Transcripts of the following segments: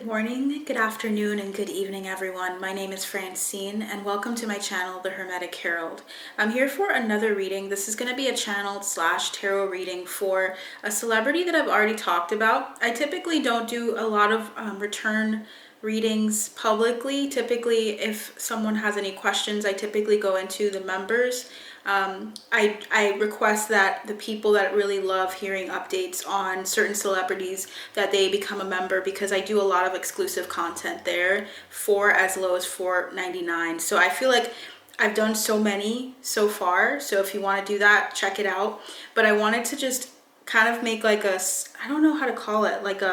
Good morning, good afternoon, and good evening, everyone. My name is Francine, and welcome to my channel, The Hermetic Herald. I'm here for another reading. This is going to be a channeled / tarot reading for a celebrity that I've already talked about. I typically don't do a lot of return readings publicly. Typically, if someone has any questions, I typically go into the members. I request that the people that really love hearing updates on certain celebrities, that they become a member, because I do a lot of exclusive content there for as low as $4.99. So I feel like I've done so many so far. So if you want to do that, check it out. But I wanted to just kind of make like a, I don't know how to call it, like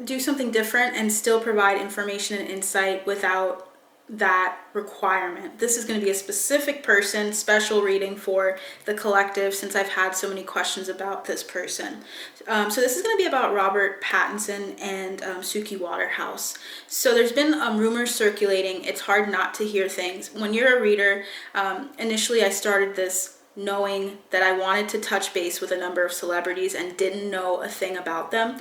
do something different and still provide information and insight without that requirement. This is going to be a specific person, special reading for the collective, since I've had so many questions about this person. So this is going to be about Robert Pattinson and Suki Waterhouse. So there's been rumors circulating. It's hard not to hear things. When you're a reader, initially I started this knowing that I wanted to touch base with a number of celebrities and didn't know a thing about them.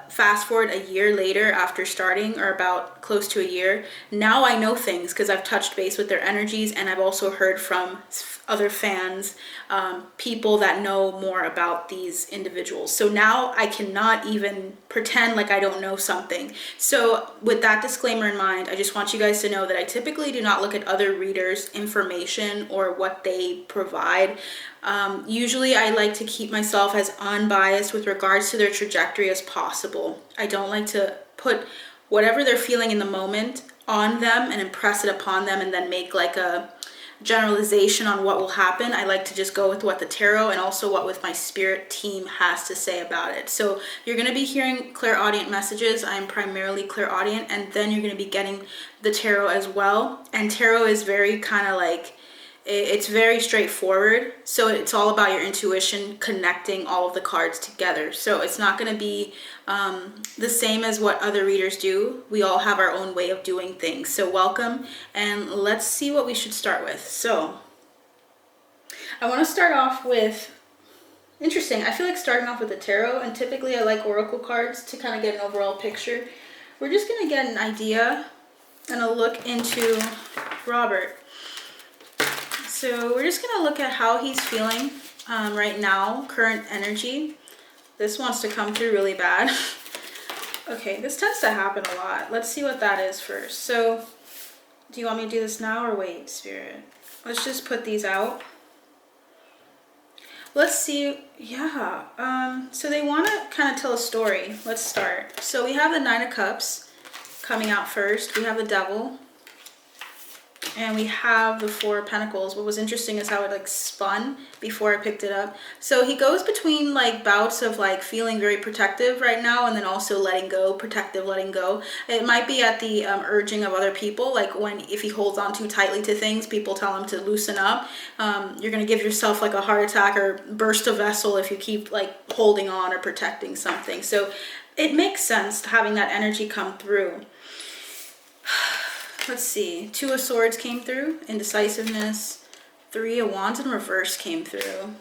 Fast forward a year later after starting, or about close to a year, now I know things because I've touched base with their energies, and I've also heard from other fans, people that know more about these individuals. So now I cannot even pretend like I don't know something. So with that disclaimer in mind, I just want you guys to know that I typically do not look at other readers' information or what they provide. Usually I like to keep myself as unbiased with regards to their trajectory as possible. I don't like to put whatever they're feeling in the moment on them and impress it upon them and then make like a generalization on what will happen. I like to just go with what the tarot and also what with my spirit team has to say about it. So you're going to be hearing clairaudient messages. I'm primarily clairaudient, and then you're going to be getting the tarot as well. And tarot is very kind of like, it's very straightforward. So it's all about your intuition connecting all of the cards together. So it's not going to be the same as what other readers do. We all have our own way of doing things. So welcome, and let's see what we should start with. So I want to start off with, interesting, I feel like starting off with the tarot, and typically I like oracle cards to kind of get an overall picture. We're just going to get an idea and a look into Robert. So we're just going to look at how he's feeling right now, current energy. This wants to come through really bad. Okay, this tends to happen a lot. Let's see what that is first. So do you want me to do this now or wait, Spirit? Let's just put these out. Let's see. Yeah. So they want to kind of tell a story. Let's start. So we have the Nine of Cups coming out first. We have the Devil. And we have the Four of Pentacles. What was interesting is how it like spun before I picked it up. So he goes between like bouts of like feeling very protective right now, and then also letting go, protective, letting go. It might be at the urging of other people. Like if he holds on too tightly to things, people tell him to loosen up. You're going to give yourself like a heart attack or burst a vessel if you keep like holding on or protecting something. So it makes sense having that energy come through. Let's see, Two of Swords came through, indecisiveness. Three of Wands in reverse came through.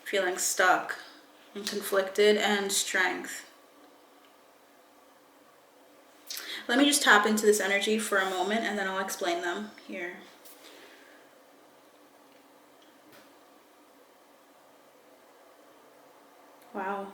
Feeling stuck and conflicted, and Strength. Let me just tap into this energy for a moment and then I'll explain them here. Wow.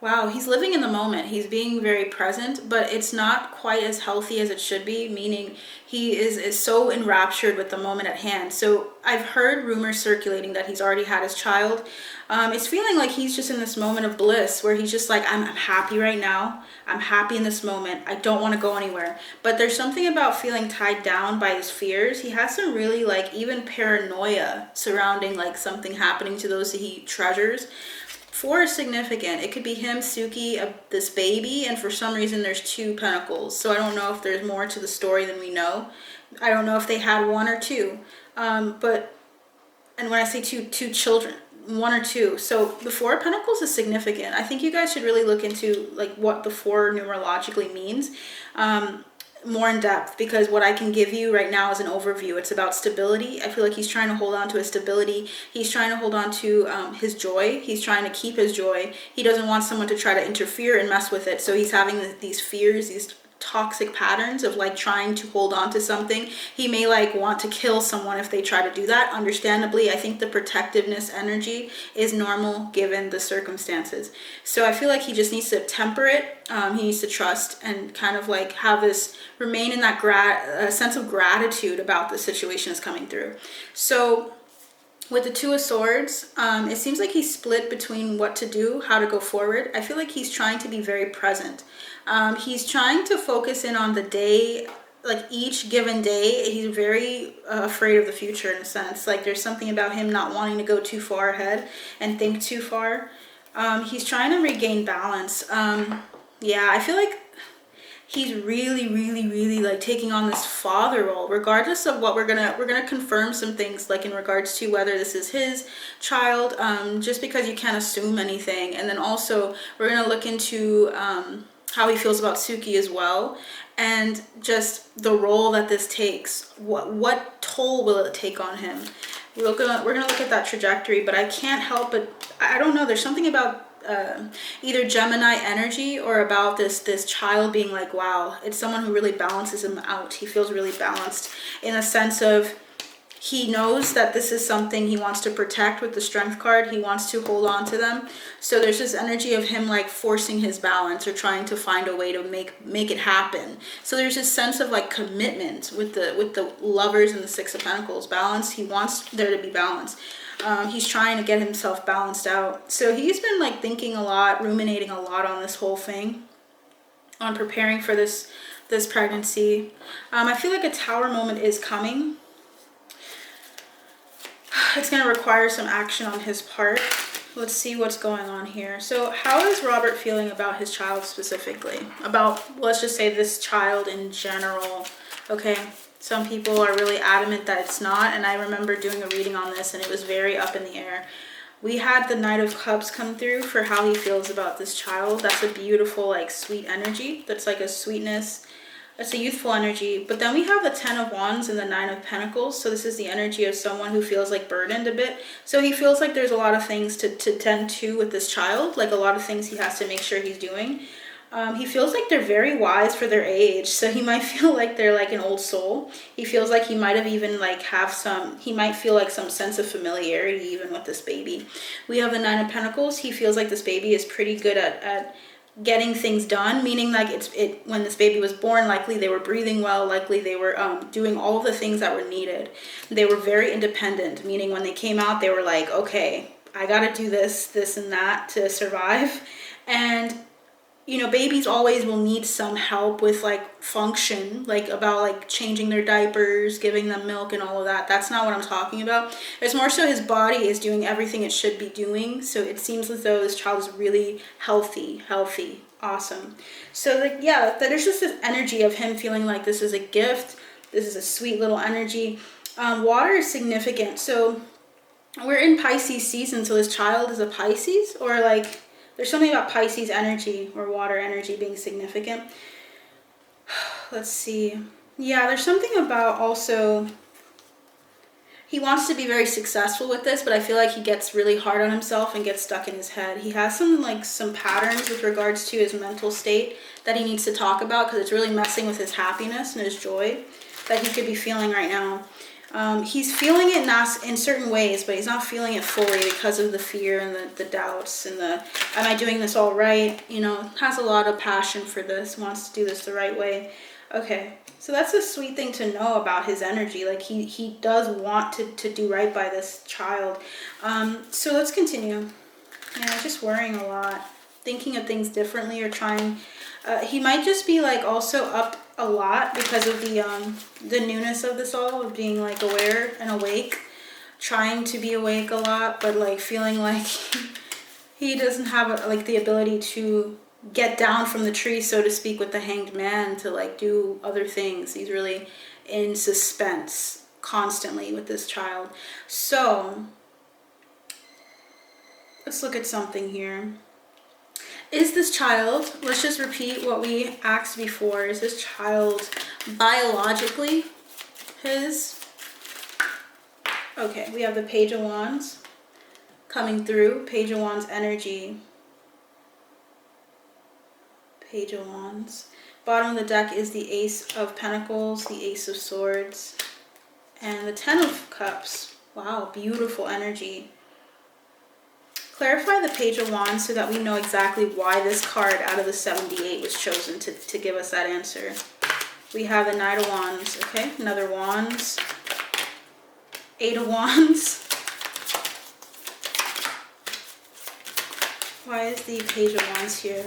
Wow, he's living in the moment. He's being very present, but it's not quite as healthy as it should be, meaning he is so enraptured with the moment at hand. So I've heard rumors circulating that he's already had his child. It's feeling like he's just in this moment of bliss where he's just like, I'm happy right now. I'm happy in this moment. I don't want to go anywhere. But there's something about feeling tied down by his fears. He has some really like even paranoia surrounding like something happening to those that he treasures. Four is significant. It could be him, Suki, this baby, and for some reason there's two pentacles. So I don't know if there's more to the story than we know. I don't know if they had one or two. And when I say two children, one or two. So the Four of Pentacles is significant. I think you guys should really look into like what the four numerologically means. more in depth, because what I can give you right now is an overview. It's about stability. I feel like he's trying to hold on to his stability. He's trying to hold on to his joy. He's trying to keep his joy. He doesn't want someone to try to interfere and mess with it. So he's having these fears, these toxic patterns of like trying to hold on to something. He may like want to kill someone if they try to do that. Understandably, I think the protectiveness energy is normal given the circumstances. So I feel like he just needs to temper it. He needs to trust and kind of like have this, remain in that sense of gratitude about the situation is coming through. So with the Two of Swords, it seems like he's split between what to do, how to go forward. I feel like he's trying to be very present. He's trying to focus in on the day, like each given day. He's very afraid of the future in a sense. Like there's something about him not wanting to go too far ahead and think too far. He's trying to regain balance. Yeah, I feel like he's really like taking on this father role, regardless of what we're gonna confirm some things like in regards to whether this is his child, just because you can't assume anything. And then also we're gonna look into how he feels about Suki as well, and just the role that this takes. What toll will it take on him? We're gonna look at that trajectory. But I can't help but, I don't know, there's something about either Gemini energy or about this child being like, wow, it's someone who really balances him out. He feels really balanced in a sense of, he knows that this is something he wants to protect with the Strength card. He wants to hold on to them. So there's this energy of him like forcing his balance or trying to find a way to make it happen. So there's this sense of like commitment with the Lovers and the Six of Pentacles. Balance. He wants there to be balance. He's trying to get himself balanced out. So he's been like thinking a lot, ruminating a lot on this whole thing, on preparing for this pregnancy. I feel like a Tower moment is coming. It's going to require some action on his part. Let's see what's going on here. So how is Robert feeling about his child specifically? About, let's just say, this child in general. Okay. Some people are really adamant that it's not. And I remember doing a reading on this and it was very up in the air. We had the Knight of Cups come through for how he feels about this child. That's a beautiful, like, sweet energy. That's like a sweetness. That's a youthful energy. But then we have the Ten of Wands and the Nine of Pentacles. So this is the energy of someone who feels like burdened a bit. So he feels like there's a lot of things to tend to with this child. Like a lot of things he has to make sure he's doing. He feels like they're very wise for their age. So he might feel like they're like an old soul. He feels like he might have even like he might feel like some sense of familiarity even with this baby. We have the Nine of Pentacles. He feels like this baby is pretty good at getting things done, meaning like when this baby was born, likely they were breathing well, likely they were doing all of the things that were needed. They were very independent, meaning when they came out, they were like, okay, I gotta do this and that to survive. And you know, babies always will need some help with like function, like about like changing their diapers, giving them milk and all of that. That's not what I'm talking about. It's more so his body is doing everything it should be doing. So it seems as though this child is really healthy, awesome. So like, yeah, there's just this energy of him feeling like this is a gift. This is a sweet little energy. Water is significant. So we're in Pisces season. So this child is a Pisces, or like, there's something about Pisces energy or water energy being significant. Let's see. Yeah, there's something about also, he wants to be very successful with this, but I feel like he gets really hard on himself and gets stuck in his head. He has some patterns with regards to his mental state that he needs to talk about, because it's really messing with his happiness and his joy that he could be feeling right now. He's feeling it in certain ways, but he's not feeling it fully because of the fear and the doubts and am I doing this all right? You know, has a lot of passion for this, wants to do this the right way. Okay, so that's a sweet thing to know about his energy. Like he does want to do right by this child. So let's continue. Yeah, just worrying a lot, thinking of things differently, or trying. He might just be like also up a lot because of the newness of this all, of being like aware and awake, trying to be awake a lot, but like feeling like he doesn't have like the ability to get down from the tree, so to speak, with the Hanged Man to like do other things. He's really in suspense constantly with this child. So let's look at something here. Is this child, let's just repeat what we asked before, is this child biologically his. Okay, we have the Page of Wands coming through. Page of Wands energy. Page of Wands. Bottom of the deck is the Ace of Pentacles, the Ace of Swords, and the Ten of Cups. Wow, beautiful energy. Clarify the Page of Wands so that we know exactly why this card out of the 78 was chosen to give us that answer. We have the Knight of Wands, okay? Another Wands. Eight of Wands. Why is the Page of Wands here?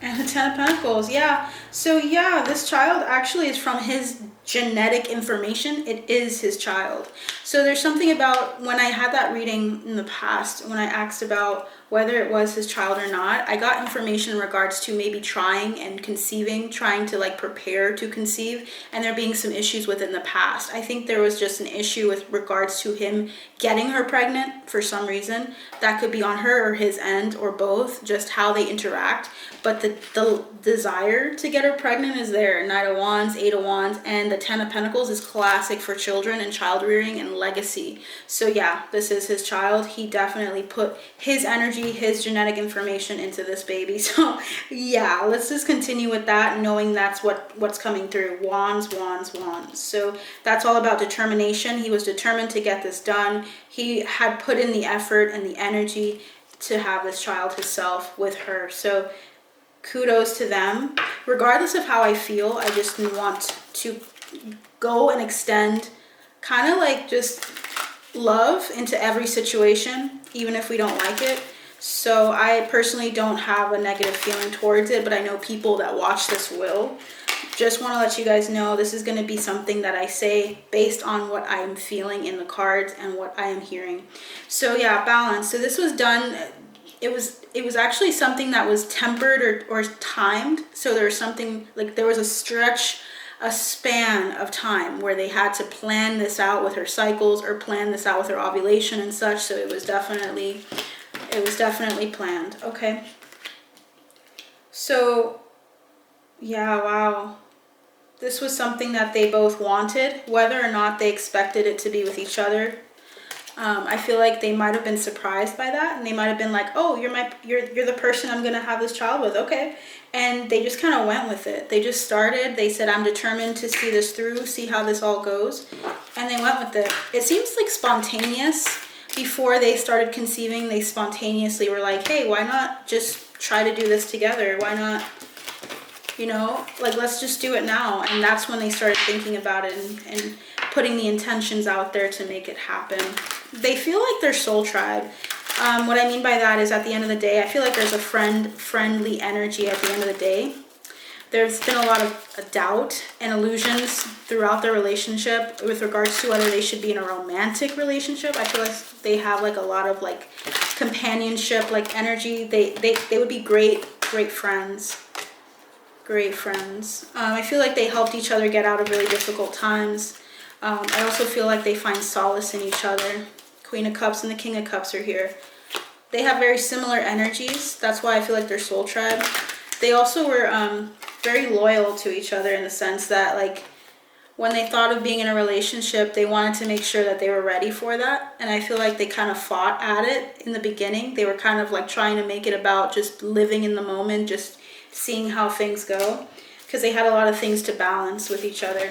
And the Ten of Pentacles, yeah. So yeah, this child actually is from his genetic information. It is his child. So there's something about when I had that reading in the past, when I asked about whether it was his child or not, I got information in regards to maybe trying and conceiving, trying to like prepare to conceive, and there being some issues within the past. I think there was just an issue with regards to him getting her pregnant for some reason. That could be on her or his end or both, just how they interact. But the desire to get her pregnant is there. Knight of Wands, Eight of Wands, and the Ten of Pentacles is classic for children and child rearing and legacy. So yeah, this is his child. He definitely put his energy, his genetic information into this baby. So yeah, let's just continue with that, knowing that's what's coming through. Wands, Wands, Wands. So that's all about determination. He was determined to get this done. He had put in the effort and the energy to have this child himself with her. So kudos to them. Regardless of how I feel, I just want to go and extend kind of like just love into every situation, even if we don't like it. So I personally don't have a negative feeling towards it, but I know people that watch this will. Just want to let you guys know this is going to be something that I say based on what I am feeling in the cards and what I am hearing. So yeah, balance. So this was done. It was actually something that was tempered or timed. So there was something like there was a stretch, a span of time where they had to plan this out with her cycles or plan this out with her ovulation and such. So it was definitely planned. Okay. So yeah, wow. This was something that they both wanted, whether or not they expected it to be with each other. I feel like they might have been surprised by that, and they might have been like, "Oh, you're the person I'm gonna have this child with, okay?" And they just kind of went with it. They just started. They said, "I'm determined to see this through, see how this all goes," and they went with it. It seems like spontaneous. Before they started conceiving, they spontaneously were like, "Hey, why not just try to do this together? Why not?" You know, like, let's just do it now. And that's when they started thinking about it and putting the intentions out there to make it happen. They feel like they're soul tribe. What I mean by that is at the end of the day, I feel like there's a friendly energy at the end of the day. There's been a lot of doubt and illusions throughout their relationship with regards to whether they should be in a romantic relationship. I feel like they have like a lot of like companionship, like energy. They would be great friends. Great friends. I feel like they helped each other get out of really difficult times. I also feel like they find solace in each other. Queen of Cups and the King of Cups are here. They have very similar energies. That's why I feel like they're soul tribe. They also were very loyal to each other in the sense that, like, when they thought of being in a relationship, they wanted to make sure that they were ready for that. And I feel like they kind of fought at it in the beginning. They were kind of like trying to make it about just living in the moment, just seeing how things go, because they had a lot of things to balance with each other.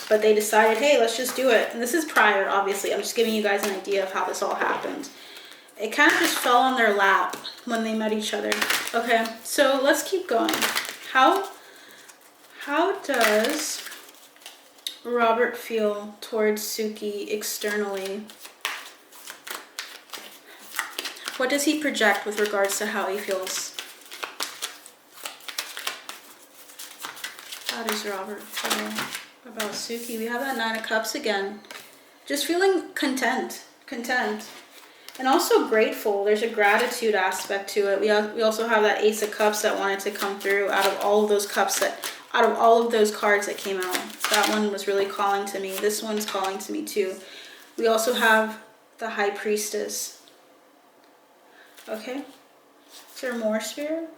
But they decided, hey, let's just do it. And this is prior, obviously. I'm just giving you guys an idea of how this all happened. It kind of just fell on their lap when they met each other. Okay, so let's keep going. How does Robert feel towards Suki externally? What does he project with regards to how he feels? How does Robert feel about Suki? We have that Nine of Cups again. Just feeling content. And also grateful. There's a gratitude aspect to it. We also have that Ace of Cups that wanted to come through out of all of those out of all of those cards that came out. That one was really calling to me. This one's calling to me too. We also have the High Priestess. Okay. Is there more, Spirit?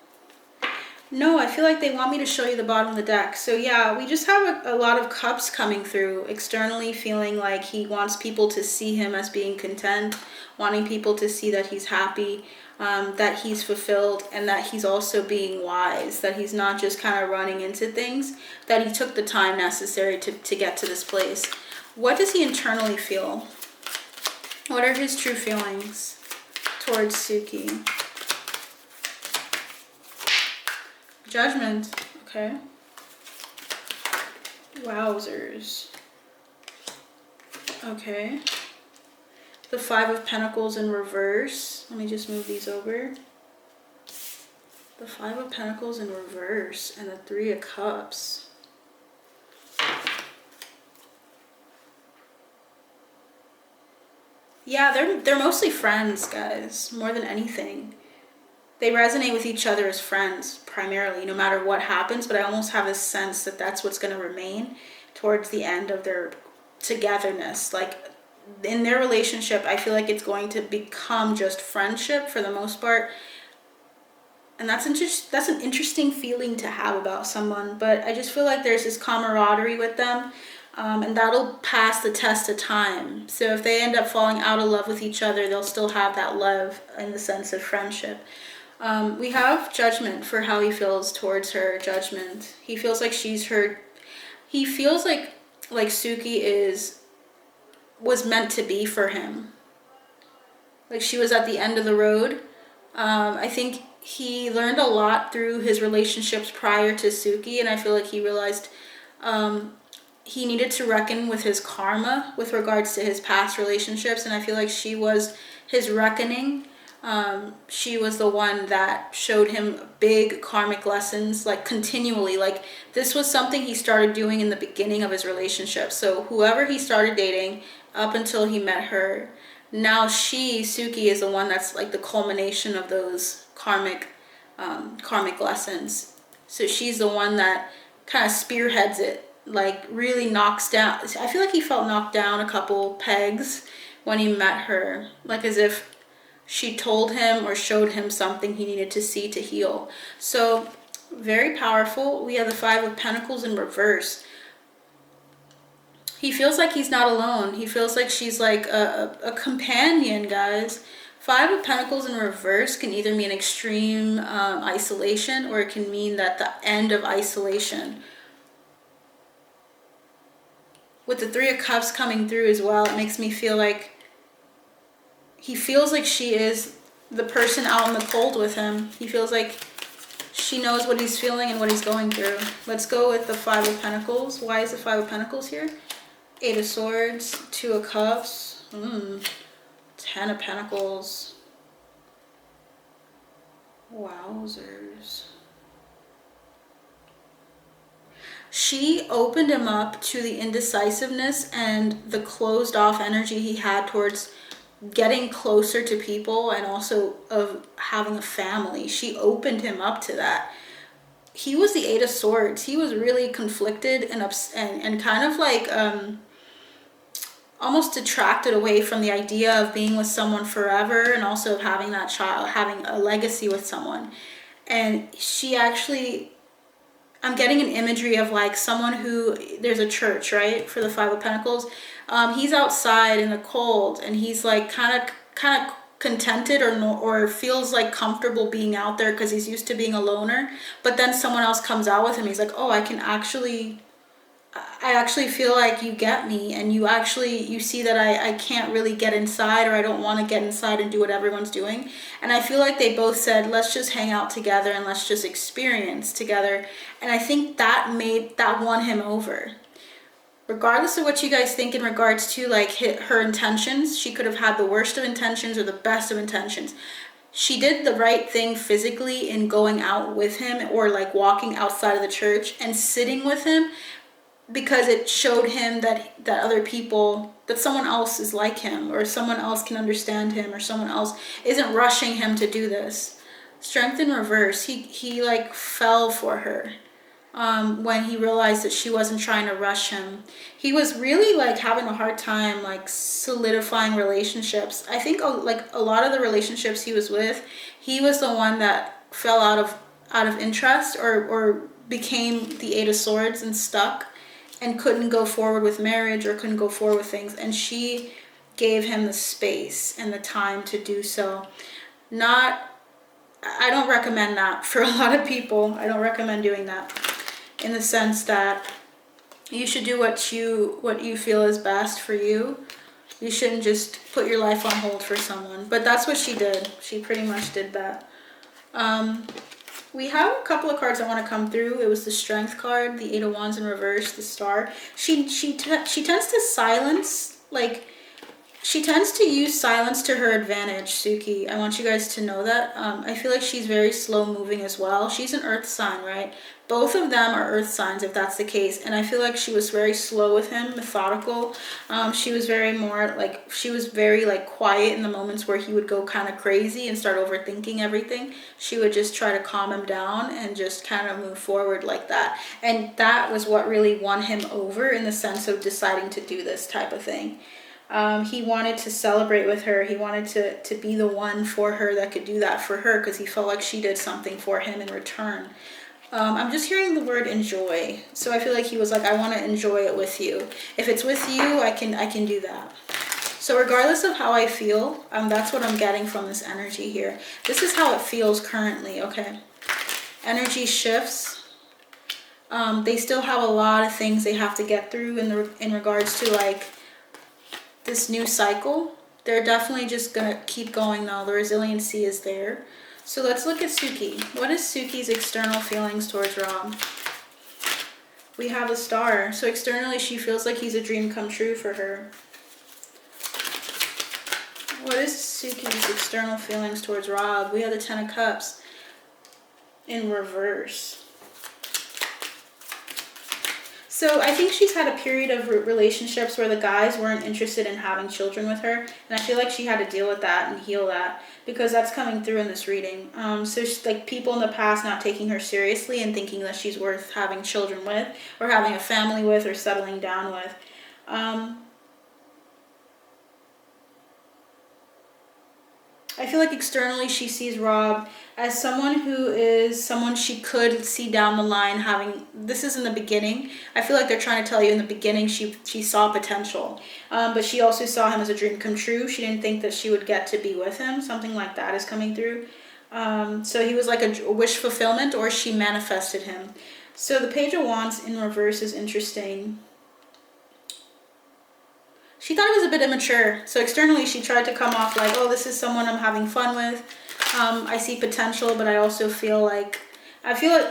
No, I feel like they want me to show you the bottom of the deck. So yeah, we just have a lot of cups coming through externally, feeling like he wants people to see him as being content, wanting people to see that he's happy, that he's fulfilled, and that he's also being wise, that he's not just kind of running into things, that he took the time necessary to get to this place. What does he internally feel? What are his true feelings towards Suki? Judgment. Okay. Wowzers. Okay. The Five of Pentacles in reverse. Let me just move these over. The Five of Pentacles in reverse and the Three of Cups. Yeah, they're mostly friends, guys, more than anything. They resonate with each other as friends, primarily, no matter what happens, but I almost have a sense that that's what's going to remain towards the end of their togetherness. Like, in their relationship, I feel like it's going to become just friendship for the most part. And that's an interesting feeling to have about someone, but I just feel like there's this camaraderie with them. And that'll pass the test of time. So if they end up falling out of love with each other, they'll still have that love in the sense of friendship. We have Judgment for how he feels towards her. Judgment. He feels like she's her. He feels like Suki was meant to be for him. Like she was at the end of the road. I think he learned a lot through his relationships prior to Suki, and I feel like he realized he needed to reckon with his karma with regards to his past relationships, and I feel like she was his reckoning. She was the one that showed him big karmic lessons, like continually. Like this was something he started doing in the beginning of his relationship. So whoever he started dating up until he met her, now Suki is the one that's like the culmination of those karmic lessons. So she's the one that kind of spearheads it, like really knocks down. I feel like he felt knocked down a couple pegs when he met her, like as if she told him or showed him something he needed to see to heal. So very powerful. We have the Five of Pentacles in reverse. He feels like he's not alone. He feels like she's like a companion, guys. Five of Pentacles in reverse can either mean extreme isolation, or it can mean that the end of isolation. With the Three of Cups coming through as well, it makes me feel like he feels like she is the person out in the cold with him. He feels like she knows what he's feeling and what he's going through. Let's go with the Five of Pentacles. Why is the Five of Pentacles here? Eight of Swords, Two of Cups, 10 of Pentacles. Wowzers. She opened him up to the indecisiveness and the closed off energy he had towards getting closer to people and also of having a family. She opened him up to that. He was the Eight of Swords. He was really conflicted and kind of like almost detracted away from the idea of being with someone forever, and also of having that child, having a legacy with someone. And she actually, I'm getting an imagery of like someone who, there's a church, right, for the Five of Pentacles. He's outside in the cold, and he's like kind of contented or feels like comfortable being out there because he's used to being a loner. But then someone else comes out with him. He's like, oh, I actually feel like you get me, and you see that I can't really get inside, or I don't want to get inside and do what everyone's doing. And I feel like they both said, let's just hang out together and let's just experience together. And I think that won him over. Regardless of what you guys think in regards to like her intentions, she could have had the worst of intentions or the best of intentions. She did the right thing physically in going out with him, or like walking outside of the church and sitting with him, because it showed him that other people, that someone else is like him, or someone else can understand him, or someone else isn't rushing him to do this. Strength in reverse. He like fell for her when he realized that she wasn't trying to rush him. He was really like having a hard time like solidifying relationships. I think like a lot of the relationships he was with, he was the one that fell out out of interest, or became the Eight of Swords and stuck and couldn't go forward with marriage or couldn't go forward with things. And she gave him the space and the time to do so. I don't recommend that for a lot of people. I don't recommend doing that, in the sense that you should do what you feel is best for you. You shouldn't just put your life on hold for someone. But that's what she did. She pretty much did that. We have a couple of cards that want to come through. It was the Strength card, the Eight of Wands in reverse, the Star. She tends to silence, like, she tends to use silence to her advantage, Suki. I want you guys to know that. I feel like she's very slow moving as well. She's an earth sign, right? Both of them are earth signs, if that's the case. And I feel like she was very slow with him, methodical. She was very quiet in the moments where he would go kind of crazy and start overthinking everything. She would just try to calm him down and just kind of move forward like that. And that was what really won him over, in the sense of deciding to do this type of thing. He wanted to celebrate with her. He wanted to be the one for her that could do that for her, because he felt like she did something for him in return. I'm just hearing the word enjoy. So I feel like he was like, I want to enjoy it with you. If it's with you, I can do that. So regardless of how I feel, that's what I'm getting from this energy here. This is how it feels currently, okay? Energy shifts. They still have a lot of things they have to get through in regards to, like, this new cycle. They're definitely just gonna keep going though. The resiliency is there. So let's look at Suki. What is Suki's external feelings towards Rob? We have a Star. So externally she feels like he's a dream come true for her. What is Suki's external feelings towards Rob? We have the Ten of Cups in reverse. So I think she's had a period of relationships where the guys weren't interested in having children with her. And I feel like she had to deal with that and heal that, because that's coming through in this reading. So she's, like, people in the past not taking her seriously and thinking that she's worth having children with, or having a family with, or settling down with. I feel like externally she sees Rob as someone she could see down the line having. This is in the beginning. I feel like they're trying to tell you in the beginning she saw potential. But she also saw him as a dream come true. She didn't think that she would get to be with him. Something like that is coming through. So he was like a wish fulfillment, or she manifested him. So the Page of Wands in reverse is interesting. She thought he was a bit immature. So externally she tried to come off like, oh, this is someone I'm having fun with. I see potential, but I also feel like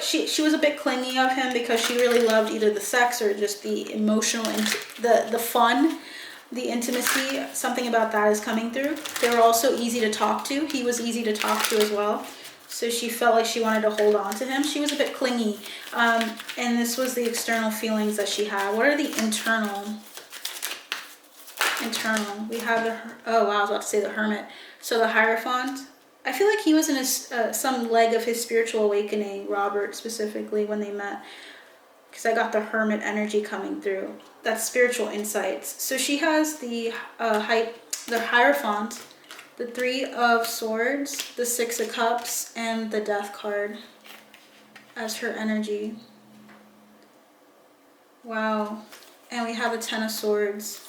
she was a bit clingy of him, because she really loved either the sex or just the emotional, the fun, the intimacy. Something about that is coming through. They were also easy to talk to. He was easy to talk to as well. So she felt like she wanted to hold on to him. She was a bit clingy. And this was the external feelings that she had. What are the internal? We have I was about to say the Hermit. So the Hierophant. I feel like he was in some leg of his spiritual awakening, Robert specifically, when they met, because I got the Hermit energy coming through. That's spiritual insights. So she has the Hierophant, the Three of Swords, the Six of Cups, and the Death card as her energy. Wow. And we have the Ten of Swords.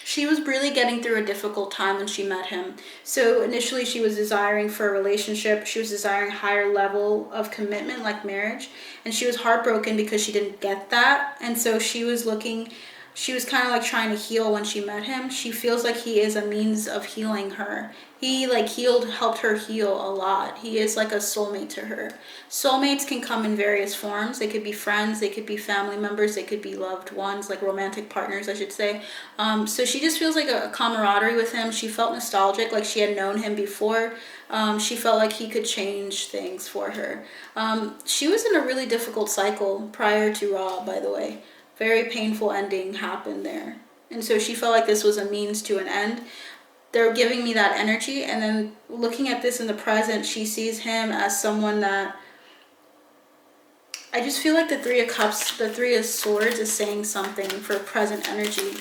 She was really getting through a difficult time when she met him. So initially she was desiring for a relationship. She was desiring higher level of commitment, like marriage. And she was heartbroken because she didn't get that. And so she was kind of like trying to heal when she met him. She feels like he is a means of healing her. He helped her heal a lot. He is like a soulmate to her. Soulmates can come in various forms. They could be friends, they could be family members, they could be loved ones, like romantic partners, I should say. So she just feels like a camaraderie with him. She felt nostalgic, like she had known him before. She felt like he could change things for her. She was in a really difficult cycle prior to Rob, by the way. Very painful ending happened there. And so she felt like this was a means to an end. They're giving me that energy. And then looking at this in the present, she sees him as someone that... I just feel like the Three of Cups, the Three of Swords is saying something for present energy.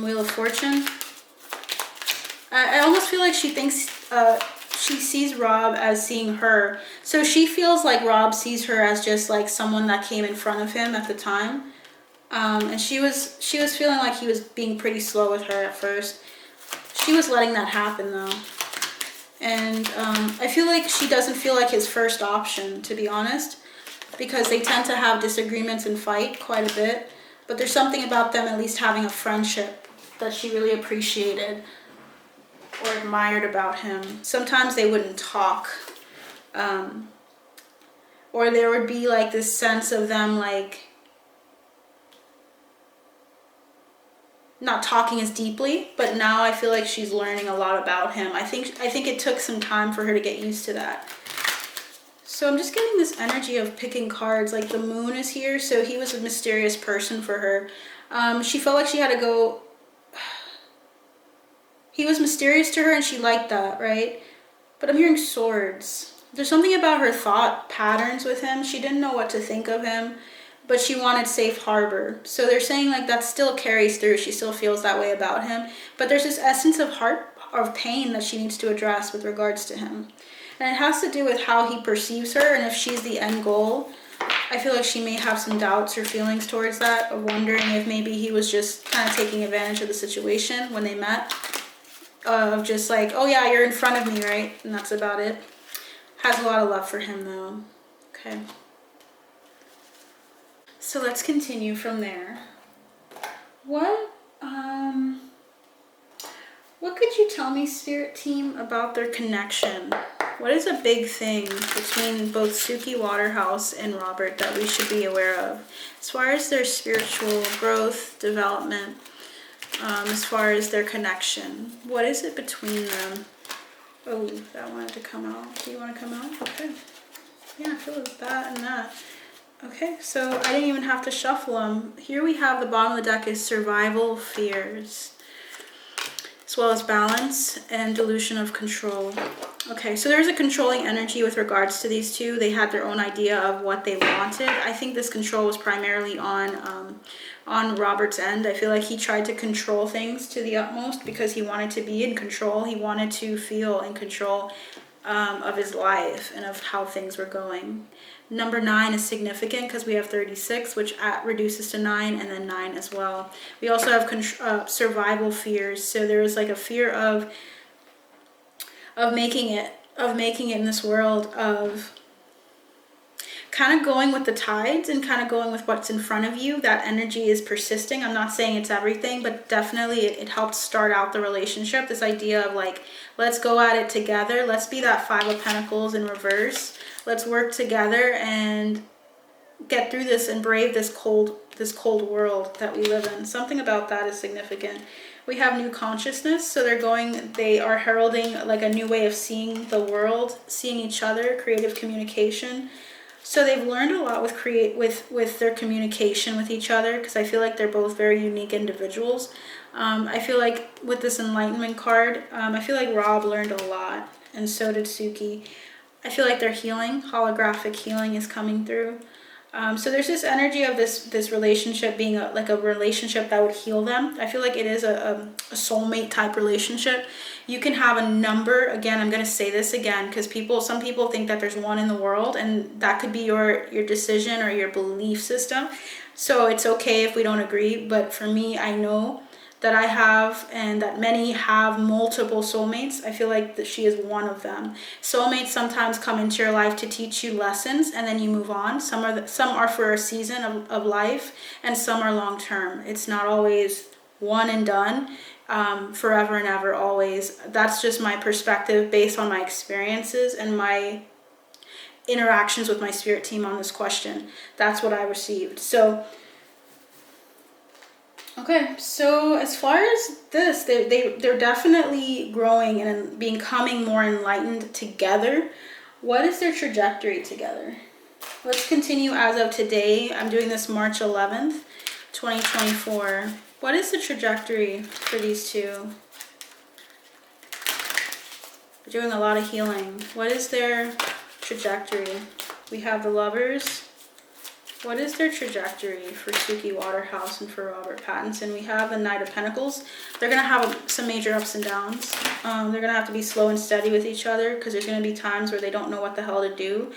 Wheel of Fortune. I almost feel like she thinks, she sees Rob as seeing her. So she feels like Rob sees her as just like someone that came in front of him at the time. And she was feeling like he was being pretty slow with her at first. She was letting that happen though. And I feel like she doesn't feel like his first option, to be honest, because they tend to have disagreements and fight quite a bit. But there's something about them at least having a friendship that she really appreciated or admired about him. Sometimes they wouldn't talk. Or there would be like this sense of them like not talking as deeply, but now I feel like she's learning a lot about him. I think it took some time for her to get used to that. So I'm just getting this energy of picking cards. Like the moon is here, so he was a mysterious person for her. She felt like she had to go. He was mysterious to her and she liked that, right? But I'm hearing swords. There's something about her thought patterns with him. She didn't know what to think of him, but she wanted safe harbor. So they're saying like that still carries through. She still feels that way about him. But there's this essence of pain that she needs to address with regards to him. And it has to do with how he perceives her and if she's the end goal. I feel like she may have some doubts or feelings towards that, of wondering if maybe he was just kind of taking advantage of the situation when they met. Of just like, oh yeah, you're in front of me, right? And that's about it. Has a lot of love for him though. Okay. So let's continue from there. What could you tell me, Spirit Team, about their connection? What is a big thing between both Suki Waterhouse and Robert that we should be aware of? As far as their spiritual growth, development, as far as their connection. What is it between them? Oh, that wanted to come out. Do you want to come out? Okay. Yeah, I feel that and that. Okay, so I didn't even have to shuffle them. Here we have the bottom of the deck is survival fears, as well as balance and delusion of control. Okay, so there's a controlling energy with regards to these two. They had their own idea of what they wanted. I think this control was primarily on Robert's end. I feel like he tried to control things to the utmost because he wanted to be in control. He wanted to feel in control of his life and of how things were going. Number 9 is significant because we have 36, which reduces to 9, and then 9 as well. We also have survival fears. So there is like a fear of making it in this world, of kind of going with the tides and kind of going with what's in front of you. That energy is persisting. I'm not saying it's everything, but definitely it helped start out the relationship. This idea of like, let's go at it together. Let's be that 5 of Pentacles in reverse. Let's work together and get through this and brave this cold world that we live in. Something about that is significant. We have new consciousness, so they are heralding like a new way of seeing the world, seeing each other, creative communication. So they've learned a lot with their communication with each other, because I feel like they're both very unique individuals. I feel like with this Enlightenment card, I feel like Rob learned a lot, and so did Suki. I feel like their healing, holographic healing, is coming through. So there's this energy of this relationship being like a relationship that would heal them. I feel like it is a soulmate type relationship. You can have a number. Again, I'm going to say this again because some people think that there's one in the world, and that could be your decision or your belief system. So it's okay if we don't agree. But for me, I know that I have, and that many have, multiple soulmates. I feel like that she is one of them. Soulmates sometimes come into your life to teach you lessons, and then you move on. Some are for a season of life, and some are long term. It's not always one and done, forever and ever, always. That's just my perspective based on my experiences and my interactions with my spirit team on this question. That's what I received. So okay, so as far as this, they're definitely growing and becoming more enlightened together. What is their trajectory together? Let's continue as of today. I'm doing this March 11th, 2024. What is the trajectory for these two? They're doing a lot of healing. What is their trajectory? We have the Lovers, What is their trajectory for Suki Waterhouse and for Robert Pattinson? We have the Knight of Pentacles. They're going to have some major ups and downs. They're going to have to be slow and steady with each other because there's going to be times where they don't know what the hell to do.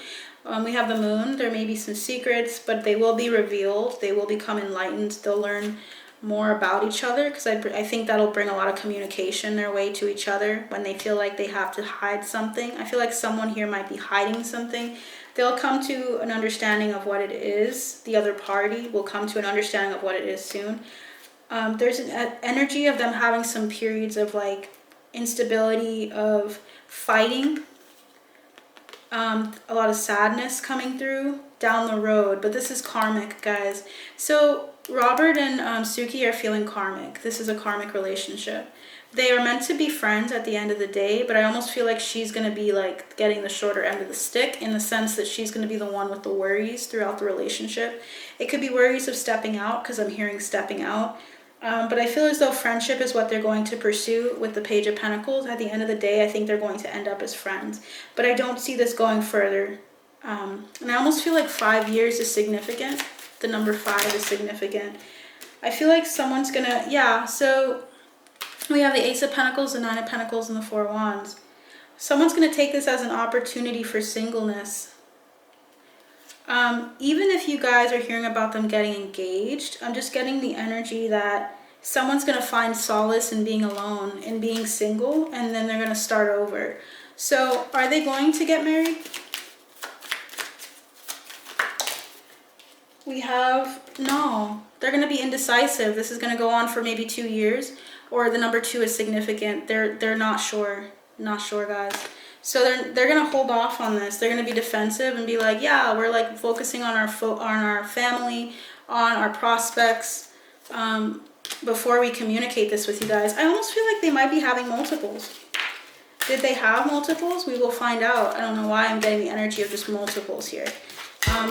We have the Moon. There may be some secrets, but they will be revealed. They will become enlightened. They'll learn more about each other because I think that'll bring a lot of communication their way to each other when they feel like they have to hide something. I feel like someone here might be hiding something. They'll come to an understanding of what it is. The other party will come to an understanding of what it is soon. There's an energy of them having some periods of like instability, of fighting, a lot of sadness coming through down the road. But this is karmic, guys. So Robert and Suki are feeling karmic. This is a karmic relationship. They are meant to be friends at the end of the day, but I almost feel like she's going to be like getting the shorter end of the stick in the sense that she's going to be the one with the worries throughout the relationship. It could be worries of stepping out because I'm hearing stepping out. But I feel as though friendship is what they're going to pursue with the Page of Pentacles. At the end of the day, I think they're going to end up as friends. But I don't see this going further. And I almost feel like 5 years is significant. The number 5 is significant. I feel like someone's going to, yeah, so we have the Ace of Pentacles, the Nine of Pentacles, and the Four of Wands. Someone's going to take this as an opportunity for singleness. Even if you guys are hearing about them getting engaged, I'm just getting the energy that someone's going to find solace in being alone, in being single, and then they're going to start over. So are they going to get married? We have, no, they're going to be indecisive. This is going to go on for maybe 2 years, or the number 2 is significant. They're not sure, guys. So they're going to hold off on this. They're going to be defensive and be like, yeah, we're like focusing on our family, on our prospects, before we communicate this with you guys. I almost feel like they might be having multiples. Did they have multiples? We will find out. I don't know why I'm getting the energy of just multiples here.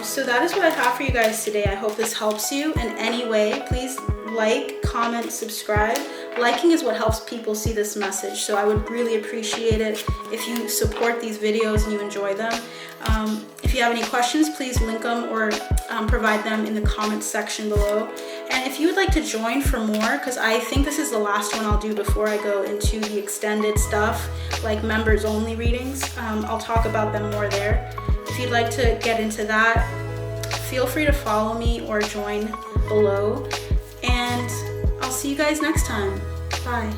So that is what I have for you guys today. I hope this helps you in any way. Please like, comment, subscribe. Liking is what helps people see this message, so I would really appreciate it if you support these videos and you enjoy them. If you have any questions, please link them or provide them in the comments section below. And if you would like to join for more, because I think this is the last one I'll do before I go into the extended stuff, like members only readings, I'll talk about them more there. If you'd like to get into that, feel free to follow me or join below. And I'll see you guys next time. Bye.